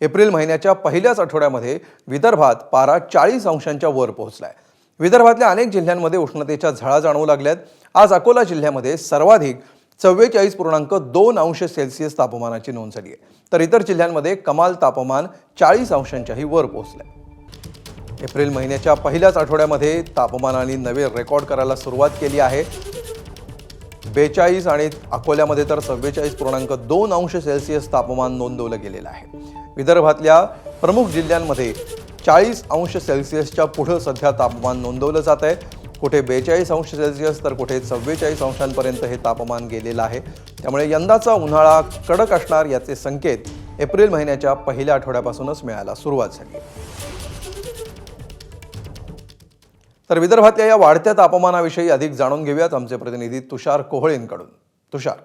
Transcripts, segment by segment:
April महिन्याच्या पहिल्याच आठवड्यामध्ये विदर्भात पारा 40 अंशांच्या वर पोहोचलाय। विदर्भातल्या अनेक जिल्ह्यांमध्ये उष्णतेच्या झळा जाणवू लागल्यात। आज अकोला जिल्ह्यामध्ये सर्वाधिक 44.2 अंश सेल्सिअस तापमानाची नोंद झाली आहे, तर इतर जिल्ह्यांमध्ये कमाल तापमान 40 अंशांच्याही वर पोहोचलंय। एप्रिल महिन्याच्या पहिल्याच आठवड्यामध्ये तापमानाने नवे रेकॉर्ड करायला सुरुवात केली आहे। 42 आणि अकोल्यामध्ये तर 44.2 अंश सेल्सिअस तापमान नोंदवलं गेलेलं आहे। विदर्भातल्या प्रमुख जिल्ह्यांमध्ये 40 अंश सेल्सिअसच्या पुढे सध्या तापमान नोंदवलं जात आहे। कुठे 42 अंश सेल्सिअस तर कुठे 44 अंशांपर्यंत हे तापमान गेलेलं आहे। त्यामुळे यंदाचा उन्हाळा कडक असणार याचे संकेत एप्रिल महिन्याच्या पहिल्या आठवड्यापासूनच मिळायला सुरुवात झाली। तर विदर्भातल्या या वाढत्या तापमानाविषयी अधिक जाणून घेऊयात आमचे प्रतिनिधी तुषार कोहळेंकडून। तुषार,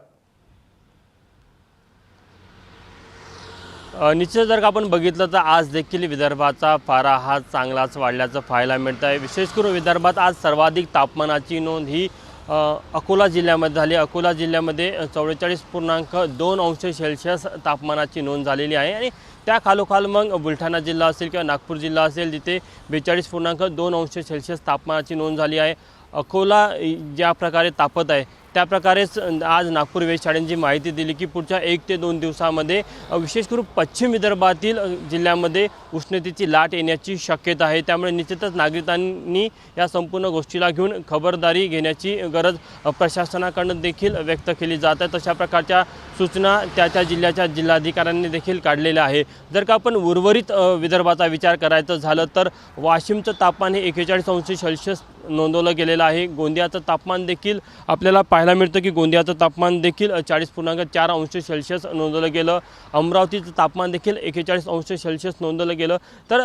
निश्चित जर का आपण बघितलं तर आज देखील विदर्भाचा पारा हा चांगलाच वाढल्याचं पाहायला मिळतं आहे। विशेष करून विदर्भात आज सर्वाधिक तापमानाची नोंद ही अकोला जिल्ह्यामध्ये झाली। अकोला जिल्ह्यामध्ये 44.2 अंश सेल्सिअस तापमानाची नोंद झालेली आहे आणि त्या खालोखाल मग बुलढाणा जिल्हा असेल किंवा नागपूर जिल्हा असेल जिथे 42.2 अंश सेल्सिअस तापमानाची नोंद झाली आहे। अकोला ज्या प्रकारे तापत आहे त्या प्रकारेच आज नागपूर वेधशाळेंची माहिती दिली की पुढच्या 1 ते 2 दिवसामध्ये विशेष करून पश्चिम विदर्भातील जिल्ह्यांमध्ये उष्णतेची लाट येण्याची शक्यता आहे। त्यामुळे निश्चितच नागरिकांनी या संपूर्ण गोष्टीला घेऊन खबरदारी घेण्याची गरज प्रशासनाकडून देखील व्यक्त केली जात आहे। तशा प्रकारच्या सूचना त्या जिल्ह्याच्या जिल्हाधिकाऱ्यांनी देखील काढलेल्या आहे। जर का आपण उर्वरित विदर्भाचा विचार करायचं झालं तर वाशिमचं तापमान हे 41 अंश सेल्सिअस नोंदवलं गेलेलं आहे। गोंदियाचं तापमान देखील आपल्याला पाहायला मिळतं की गोंदियाचं तापमान देखील 40.4 अंश सेल्सिअस नोंदवलं गेलं। अमरावतीचं तापमान देखील 41 अंश सेल्सिअस नोंदवलं गेलं। तर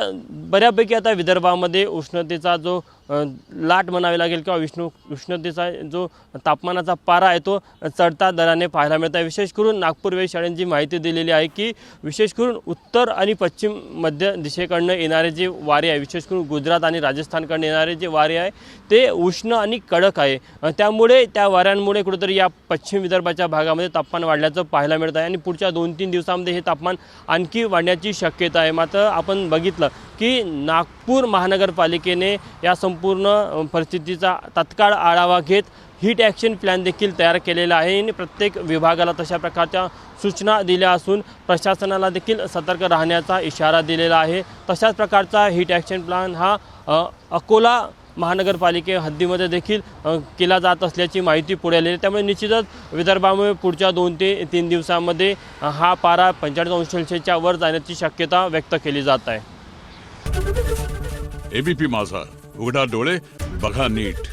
बऱ्यापैकी आता विदर्भामध्ये उष्णतेचा जो लाट म्हणावी लागेल किंवा उष्णतेचा जो तापमानाचा पारा आहे तो चढता दराने पाहायला मिळत आहे। विशेष करून नागपूर वेधशाळेंची माहिती दिलेली आहे की विशेष करून उत्तर आणि पश्चिम मध्य दिशेकडनं येणारे जे वारे आहे, विशेष करून गुजरात आणि राजस्थानकडून येणारे जे वारे आहे ते उष्ण आणि कडक आहे। त्यामुळे त्या वाऱ्यांमुळे कुठेतरी या पश्चिम विदर्भाच्या भागामध्ये तापमान वाढल्याचं पाहायला मिळत आहे आणि पुढच्या 2-3 दिवसांमध्ये हे तापमान आणखी वाढण्याची शक्यता आहे। मात्र आपण बघितलं की नागपूर महानगरपालिकेने या संपूर्ण परिस्थितीचा तात्काळ आढावा घेत हीट ॲक्शन प्लॅन देखील तयार केलेला आहे आणि प्रत्येक विभागाला तशा प्रकारच्या सूचना दिल्या असून प्रशासनाला देखील सतर्क राहण्याचा इशारा दिलेला आहे। तशाच प्रकारचा हीट ॲक्शन प्लॅन हा अकोला महानगरपालिके हद्दीमध्ये देखील केला जात असल्याची माहिती पुढे आली आहे। त्यामुळे निश्चितच विदर्भामुळे पुढच्या 2 ते 3 दिवसांमध्ये हा पारा 45 अंश सेल्सिअसच्या वर जाण्याची शक्यता व्यक्त केली जात आहे। एबीपी माझा, उघडा डोळे बघा नीट।